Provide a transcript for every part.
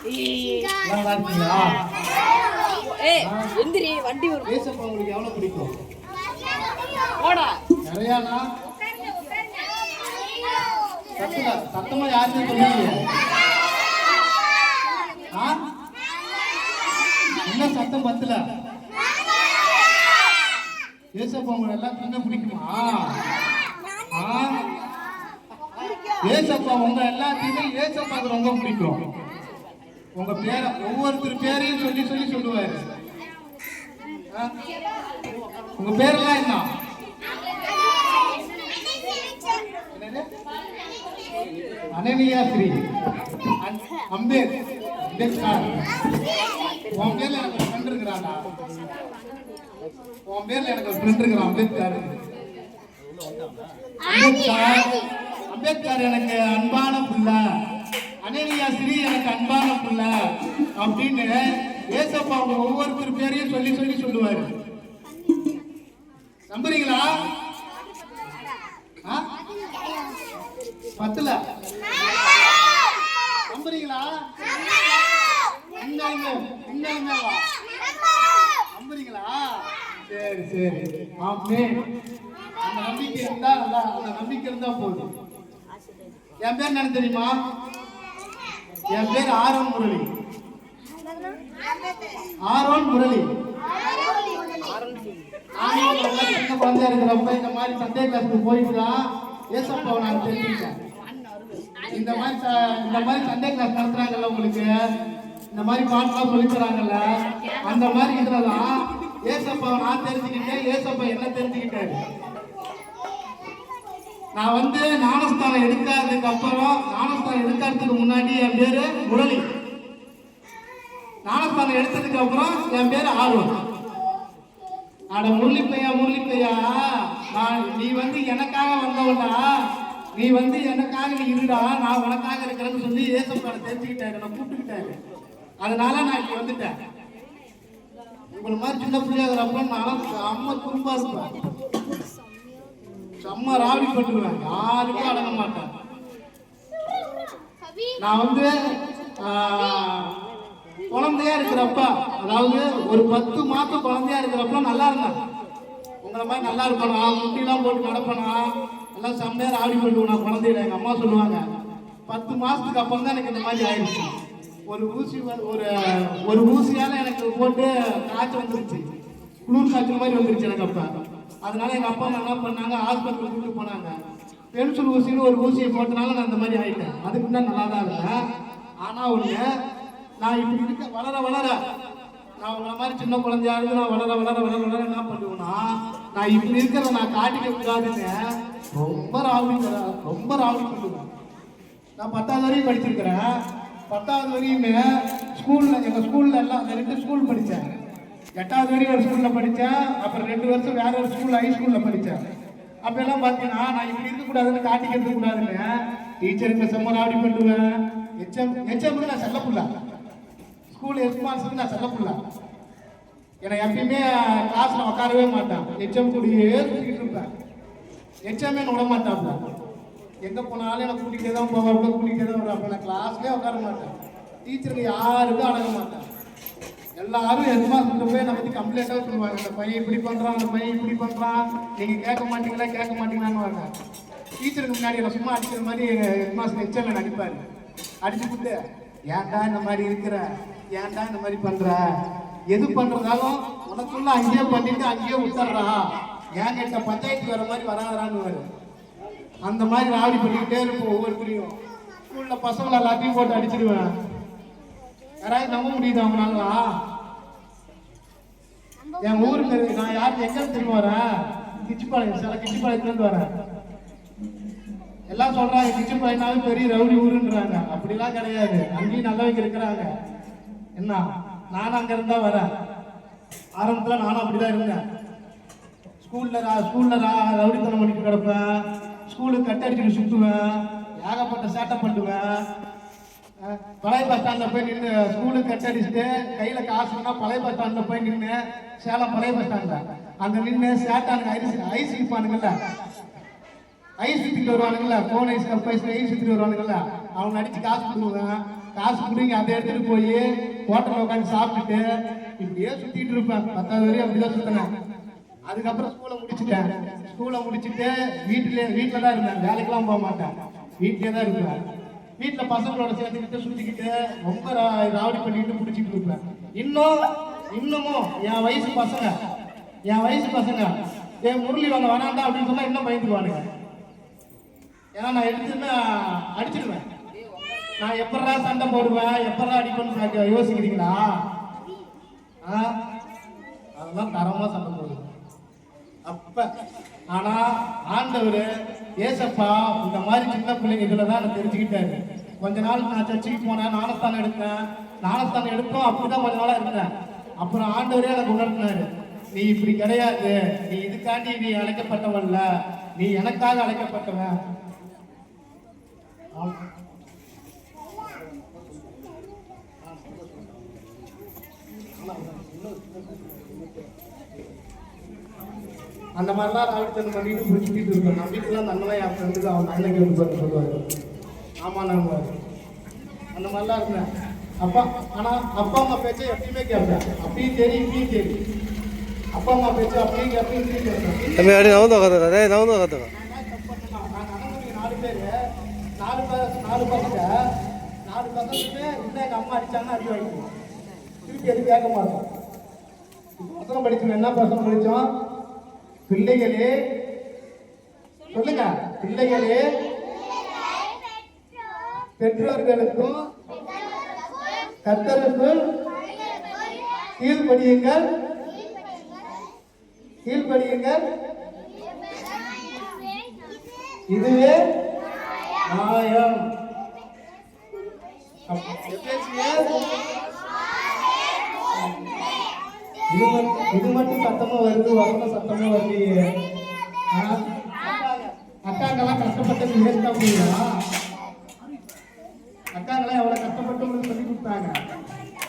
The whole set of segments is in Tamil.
நல்லா இருக்கீங்களா? எந்திரி வண்டி வரும். ஏசப்பா உங்களுக்கு எவ்வளவு பிடிக்கும்? போடா நிறையானா சத்தமா யாருமே சொல்லுவீங்க? என்ன சத்தம் பத்தல? ஏசப்பா உங்களை எல்லாத்துக்குமே பிடிக்குமா? ஏசப்பா உங்க எல்லாத்தையுமே ஏசப்பாவுக்கு ரொம்ப பிடிக்கும். உங்க பேரை ஒவ்வொருத்தர் பேரையும் சொல்லி சொல்லி சொல்லுவாரு. உங்க பேரெல்லாம் என்ன? அனனியா ஸ்ரீ அம்பேத்கர். உன் பேர்ல எனக்கு ஒரு ஃப்ரெண்ட் இருக்கிறானா? உன் பேர்ல எனக்கு ஒரு ஃப்ரெண்ட் இருக்கிறான் அம்பேத்கர். அம்பேத்கர் எனக்கு அன்பான புள்ள, அனனியா ஸ்ரீ எனக்கு அன்பான புள்ள அப்படின்னு ஏசப்பா அவங்க ஒவ்வொருத்தர் பேரையும் சொல்லி சொல்லி சொல்லுவாரு. நம்புறீங்களா? பத்துல நம்புறீங்களா? நம்புறீங்களா? சரி சரி. ஆமே. அந்த நம்பிக்கை இருந்தா அந்த நம்பிக்கை இருந்தா போதும். என் பேர் என்ன தெரியுமா? என் பேர் ஆரோன் முரளி. ஆரோன் முரளி. சின்ன குழந்தையா இருக்கிறப்ப இந்த மாதிரி சண்டே கிளாஸ்க்கு போயிட்டுதான் ஏசப்பாவை நான் தெரிஞ்சுக்கிட்டேன். இந்த மாதிரி சண்டே கிளாஸ் நடத்துறாங்கல்ல, உங்களுக்கு இந்த மாதிரி பாட்டுலாம் சொல்லி தராங்கல்ல, அந்த மாதிரி இதுலதான் ஏசப்பாவை நான் தெரிஞ்சுக்கிட்டேன். ஏசப்பா என்ன தெரிஞ்சுக்கிட்டாரு. நான் வந்து ஞானஸ்தானம் எடுக்கிறதுக்கு முன்னாடி என் பேரு முரளி. ஞானஸ்தானம் எடுத்ததுக்கு அப்புறம் என் பேரு ஆர்வம். அட முரளி பையா நீ வந்து எனக்காக வந்தவன்டா, நீ வந்து எனக்காக நீ இருடா, நான் உனக்காக இருக்கிறேன்னு சொல்லி ஏசப்பாட தெரிஞ்சுக்கிட்டாரு, நான் கூப்பிட்டுக்கிட்டாரு. அதனால நான் இங்க வந்துட்டேன். உங்களை மாதிரி சின்ன பிள்ளையாகிறப்ப நான் அம்மா துரும்பா இருப்பேன், செம்ம ராவடி பட்டுருவேன், யாருக்கும் அடங்க மாட்டேன். நான் வந்து குழந்தையா இருக்கிறப்ப, அதாவது ஒரு 10 மாசம் குழந்தையா இருக்கிறப்ப நல்லா இருந்தேன். உங்களை மாதிரி நல்லா இருக்கணும், முட்டிலாம் போட்டு நடப்பணும், எல்லாம் செம்மையா ராவடி பண்ணுவேன் குழந்தையில. எங்க அம்மா சொல்லுவாங்க 10 மாசத்துக்கு அப்புறம் தான் எனக்கு இந்த மாதிரி ஆயிடுச்சு. ஒரு ஊசியால எனக்கு போட்டு காய்ச்சல் வந்துருச்சு, குளிர் காய்ச்சல் மாதிரி வந்துருச்சு எனக்கு அப்ப. அதனால எங்க அப்பா அம்மா என்ன பண்ணாங்க, ஹாஸ்பிட்டல் கூட்டிட்டு போனாங்க. பென்சில் ஊசின்னு ஒரு ஊசியை போட்டனால நான் இந்த மாதிரி ஆயிட்டேன். அதுக்கு தான் நல்லா தான் இருந்தேன். ஆனா ஒண்ணு, நான் இப்படி இருக்க வளர நான் உங்களை மாதிரி சின்ன குழந்தையா இருந்து நான் வளர என்ன பண்ணுவேன்னா, நான் இப்படி இருக்கிறத நான் காட்டிக்க கூடாதுன்னு ரொம்ப ராவடி பண்ணுவேன். நான் 10வது வரையும் படிச்சிருக்கிறேன். 10வது வரையுமே எங்க ஸ்கூல்ல எல்லாம் 2 ஸ்கூல் படித்தேன். 8வது வரையும் ஒரு ஸ்கூல்ல படித்தேன். அப்புறம் 2 வருஷம் வேற ஒரு ஸ்கூல் ஹை ஸ்கூல்ல படித்தேன். அப்ப எல்லாம் பார்த்தீங்கன்னா நான் இப்படி இருக்கக்கூடாதுன்னு காட்டிக்கிறது கூடாதுன்னு டீச்சருக்கு செம்ம ராவடி பண்ணுவேன். எச்எம்க்கு நான் செல்லப்புள்ள, ஸ்கூல் ஹெட்மாஸ்டருக்கு நான் செல்லப்புள்ள. ஏன்னா எப்பயுமே கிளாஸ்ல உட்காரவே மாட்டேன், எச்எம் கூடயே சுற்றிக்கிட்டு இருப்பேன். எச்எம்ஏ விட மாட்டாப்ல, எங்க போனாலும் எனக்கு கூட்டிகிட்டே தான் போவேன், கூட்டிகிட்டே தான் வருவேன். அப்போ நான் கிளாஸ்லேயே உட்கார மாட்டேன், டீச்சருக்கு யாருக்கும் அடங்க மாட்டேன். எல்லாரும் ஹெட்மாஸ்டர் போய் நம்ம பற்றி கம்ப்ளைண்டாக சொல்லுவாங்க, இந்த பையன் இப்படி பண்ணுறான், அந்த பையன் இப்படி பண்ணுறான், நீங்கள் கேட்க மாட்டீங்களான்னு வாங்க. டீச்சருக்கு முன்னாடி என்ன சும்மா அடிக்கிற மாதிரி ஹெட்மாஸ்டர் எச்எம்ஏ அடிப்பார். அடிச்சு விட்டு ஏன்டா இந்த மாதிரி இருக்கிற, ஏன்டா இந்த மாதிரி பண்ற, எது பண்றதாலும் உனக்குள்ள அங்கேயே பண்ணிட்டு அங்கேயே விட்டுறா, ஏன் கிட்ட பஞ்சாயத்து வர மாதிரி வராதான்னு அந்த மாதிரி ராவடி பண்ணிக்கிட்டே இருப்போம். ஒவ்வொருத்தரையும் ஸ்கூல்ல பசங்களை எல்லாத்தையும் போட்டு அடிச்சிடுவேன். யாராவது நம்ப முடியுது அவங்களாங்களா? என் ஊருக்கு நான் யாருக்கு எங்க தெரியும் வரேன், கிச்சிப்பாளையத்துல இருந்து வரேன். எல்லாம் சொல்றாங்க கிச்சிப்பாளையனாவே பெரிய ரவுடி ஊருன்றாங்க. அப்படிலாம் கிடையாது, அங்கேயும் நல்லவங்க இருக்கிறாங்க. என்ன, நானும் அங்க இருந்தா வரேன். ஆரம்பத்துல நானும் அப்படிதான் இருந்தேன். ஸ்கூல்ல ரவுடித்தனம் பண்ணிட்டு கிடப்பேன், ஸ்கூலுக்கு கட் அடிச்சுட்டு சுத்துவேன், ஏகப்பட்ட சேட்டை பண்ணுவேன். பழைய பஸ் ஸ்டாண்ட்ல போய் நின்று ஸ்கூலுக்கு கட் அடிச்சுட்டு கையில காசுன்னா பழைய பஸ் ஸ்டாண்ட்ல போய் நின்று, சேலம் பழைய பஸ் ஸ்டாண்ட்ல அங்க நின்று சேட்டானுங்க ஐஸ் விற்பானுங்கல்ல, ஐஸ் வித்துட்டு வருவானுங்கல்ல, போன் ஐஸ் கப் ஐஸ் ஐஸ் வித்துட்டு வருவானுங்கல்ல, அவங்க அடிச்சு காசு கொடுக்குவேன். காசு கொடுங்க, அதை எடுத்துட்டு போய் ஹோட்டலில் உட்காந்து சாப்பிட்டுட்டு இப்படியே சுத்திட்டு இருப்பேன். 10வது வரையும் அப்படிதான் சுத்தினேன். அதுக்கப்புறம் ஸ்கூலை முடிச்சுட்டேன். ஸ்கூலை முடிச்சுட்டு வீட்டில் தான் இருந்தேன். வேலைக்கெல்லாம் போக மாட்டேன், வீட்டிலே தான் இருப்பேன். வீட்டில் பசங்களோட சேர்த்துக்கிட்டு சுற்றிக்கிட்டு ரொம்ப ராவடி பண்ணிக்கிட்டு பிடிச்சிட்டு இருப்பேன். இன்னமும் என் வயசு பசங்க என் முரளி வாங்க வேணாண்டா அப்படின்னு சொன்னா இன்னும் பயந்துக்குவானுங்க. ஏன்னா நான் எடுத்துன்னு அடிச்சிடுவேன். நான் எப்படா சண்டை போடுவேன், எப்படா அடிப்பேன்னு யோசிக்கிறீங்களா? அதெல்லாம் தரமா சண்டை போடுவேன் அப்ப. ஆனா ஆண்டவர் ஏசப்பா இந்த மாதிரி சின்ன பிள்ளைங்க இதுலதான் நான் தெரிஞ்சுக்கிட்டாரு. கொஞ்ச நாள் நான் சர்ச்சுக்கு போனேன், ஞானஸ்தானம் எடுத்தோம். அப்படிதான் கொஞ்ச நாளா இருந்தேன். அப்புறம் ஆண்டவரே எனக்கு உணர்த்தினாரு, நீ இப்படி கிடையாது, நீ இதுக்காண்டி நீ அழைக்கப்பட்டவன்ல, நீ எனக்காக அழைக்கப்பட்டவன். அந்த மாதிரிலாம் ராவித்தனம் பண்ணிட்டு பிடிச்சிட்டு இருக்கோம். நான் வீட்டுலாம் அந்த அண்ணன் என் ஃப்ரெண்டுக்கு அவன் அண்ணன் கேட்டு பார்த்து சொல்லுவாரு, ஆமா நாங்கள் அந்த மாதிரிலாம் இருந்தேன். ஆனால் அப்பா அம்மா பேச்சை எப்பயுமே கேட்பேன். அப்பயும் சரி இப்பயும் சரி, அப்பா அம்மா பேச்சு அப்பயும் கேட்பேன், இப்பயும் கேட்பேன். 4 பேர், 4 பசங்க, இன்னும் எங்கள் அம்மா அடிச்சாங்கன்னா அடி வாங்கிக்குவோம். திருப்பி எது கேட்க மாட்டோம். வசனம் படிச்சோம். என்ன வசனம் படித்தோம்? பிள்ளைகளே சொல்லுங்க, பிள்ளைகளே பெற்றோர்களுக்கும் கர்த்தருக்குள் கீழ்ப்படியுங்கள். இதுவே நியாயம். இது மட்டும் சத்தமா வருது, வசன சத்தமா வருது. அக்காங்கெல்லாம் கஷ்டப்பட்டது வேஸ்டா போயிடா? அக்காங்கெல்லாம் எவ்வளவு கஷ்டப்பட்டு உங்களுக்கு சொல்லி கொடுத்தாங்க,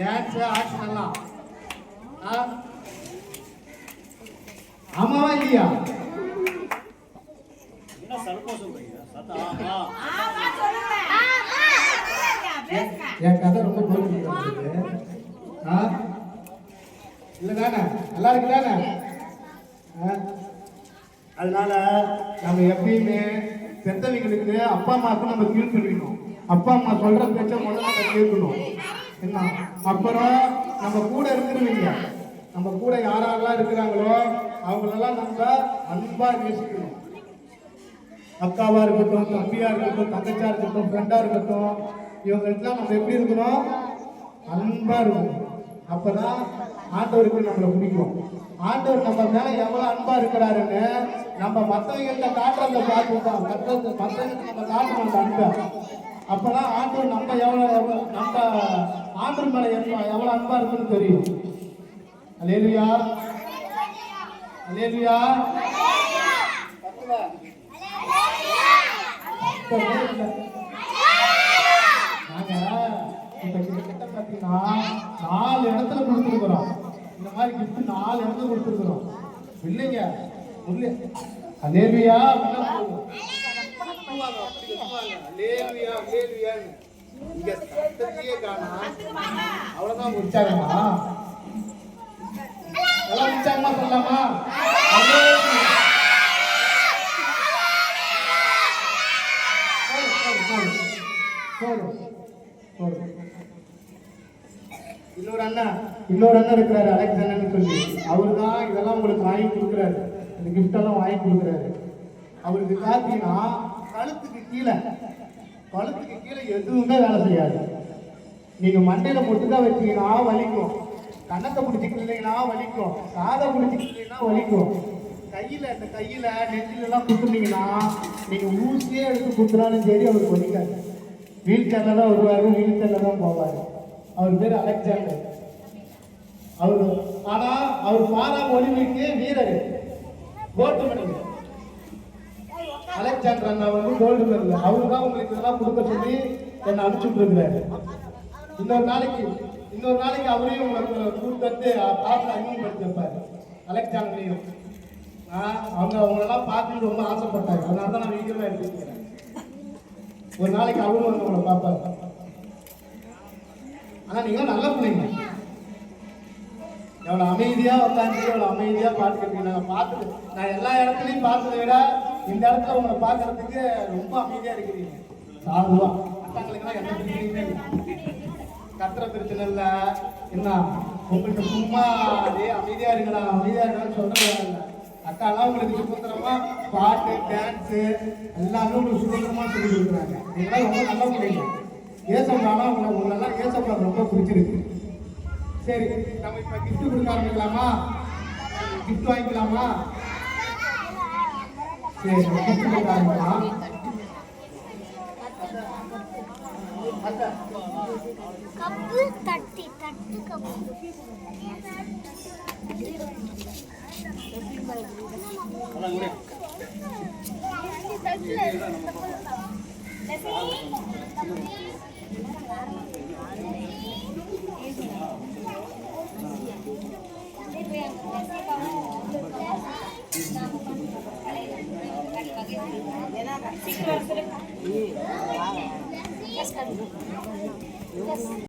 டான்ஸ் ஆக்ஷன் எல்லாம். ஆமாவா இல்லையா? என் கதை ரொம்ப போயிட்டு இல்லைதானே? நல்லா இருக்குதானே? அதனால நம்ம எப்பயுமே பெற்றவங்களுக்கு அப்பா அம்மாவுக்கு நம்ம கீழ்ப்படிக்கணும். அப்பா அம்மா சொல்ற பேச்ச முதல்ல நம்ம கேட்கணும். என்ன அப்புறம் நம்ம கூட இருக்கிறவங்க, நம்ம கூட யாரெல்லாம் இருக்கிறாங்களோ அவங்களெல்லாம் நம்ம அன்பா நேசிக்கணும். அக்காவா இருக்கட்டும், தம்பியா இருக்கட்டும், தங்கச்சா இருக்கட்டும், ஃப்ரெண்டா இருக்கட்டும், இவங்களுக்கெல்லாம் நம்ம எப்படி இருக்கணும்? அன்பா இருக்கணும். அப்பதான் ஆண்டவருக்கு நம்மளை பிடிக்கும். ஆண்டவர் நம்ம மேல எவ்வளவு அன்பா இருக்கிறாருன்னு நம்ம மற்றவங்கள்ட்ட காட்டுறத பார்த்துட்டோம். மற்றவங்களுக்கு நம்ம காட்டணும் அந்த அன்பை. அப்பதான் ஆண்டவர் நம்ம நம்ம ஆண்டவர் மேல எவ்வளவு அன்பா இருக்குன்னு தெரியும். அல்லேலூயா, அல்லேலூயா. கிட்ட பார்த்தீங்கன்னா 4 இடத்துல கொடுத்துருக்குறோம். இந்த மாதிரி கிஃப்ட் 4 இடத்துல கொடுத்துருக்குறோம். இல்லைங்க அல்லேலூயா, இங்க சத்தத்தையே காணா. அவ்வளவுதான் உற்சாகமா? எல்லாம் உற்சாகமா சொல்லலாமா? இன்னொரு அண்ணன் இருக்கிறாரு, அலெக்சாண்டர்னு சொல்லி. அவரு தான் இதெல்லாம் உங்களுக்கு வாங்கி கொடுக்குறாரு, இந்த கிஃப்ட் எல்லாம் வாங்கி கொடுக்குறாரு. அவருக்கு பார்த்தீங்கன்னா கழுத்துக்கு கீழே எதுவுமே வேலை செய்யாது. நீங்க மண்டையில மட்டும்தான் வச்சீங்கன்னா வலிக்கும், கண்ணத்தை பிடிச்சிக்கலைன்னா வலிக்கும், காதை பிடிச்சிக்கலைன்னா வலிக்கும். இந்த கையில நெஞ்சில எல்லாம் குத்துனீங்கன்னா நீங்க ஊசியே எடுத்து குத்துனாலும் சரி அவருக்கு வலிக்காது. வீல் சேர்ல தான் வருவாரு, வீல் சேர்ல தான் போவாரு. அவர் பேர் அலெக்சாண்டர். ஆனா அவர் பாரா ஒலிம்பிக்கு வீரர், கோல்டு மெடல். அலெக்சாண்டர் அண்ணா கோல்டு மெடல். அவரு தான் உங்களுக்கு இதெல்லாம் கொடுக்க சொல்லி என்னை அனுப்பிச்சுட்டு இருக்கிறாரு. இன்னொரு நாளைக்கு அவரையும் உங்களுக்கு கூப்பிட்டு பார்த்து அறிமுகப்படுத்தி வைப்பாரு, அலெக்சாண்டரையும். அவங்களெல்லாம் பார்த்துட்டு ரொம்ப ஆசைப்பட்டாங்க. அதனால தான் நான் வீடியோலாம் எடுத்துக்கிறேன். ஒரு நாளைக்கு அவரும் வந்து உங்களை பார்ப்பாரு. ஆனா நீங்களும் நல்ல பிள்ளைங்க. எவ்வளோ அமைதியாக உட்காந்து எவ்வளோ அமைதியாக பாட்டு கேட்பீங்க. நாங்கள் பார்த்துட்டு நான் எல்லா இடத்துலையும் பார்த்ததை விட இந்த இடத்துல உங்களை பார்க்கறதுக்கு ரொம்ப அமைதியாக இருக்கிறீங்க. சாதுவா அக்காங்களுக்கெல்லாம் எந்த பிரச்சனையுமே இல்லை. கத்துற பிரச்சனை இல்லை. என்ன உங்களுக்கு சும்மா அதே அமைதியாக இருக்கடா அமைதியாக இருக்கடான்னு சொல்றது இல்லை. அக்காலாம் உங்களுக்கு சுதந்திரமா பாட்டு டான்ஸு எல்லாமே உங்களுக்கு சுதந்திரமா சொல்லி கொடுக்குறாங்க. நீங்களாம் ரொம்ப நல்ல பிள்ளைங்க. ஏசப்பானா உங்களெல்லாம் ஏசப்பா ரொம்ப பிடிச்சிருக்கு. சரி, நம்ம இப்ப கிஃப்ட் கொடுக்க ஆரம்பிக்கலாமா? கிஃப்ட் வாங்கிக்கலாமா? சரி, கிஃப்ட் கொடுக்க ஆரம்பிக்கலாம். கப்பு தட்டி தட்டு கப்பு சீக்கிரம்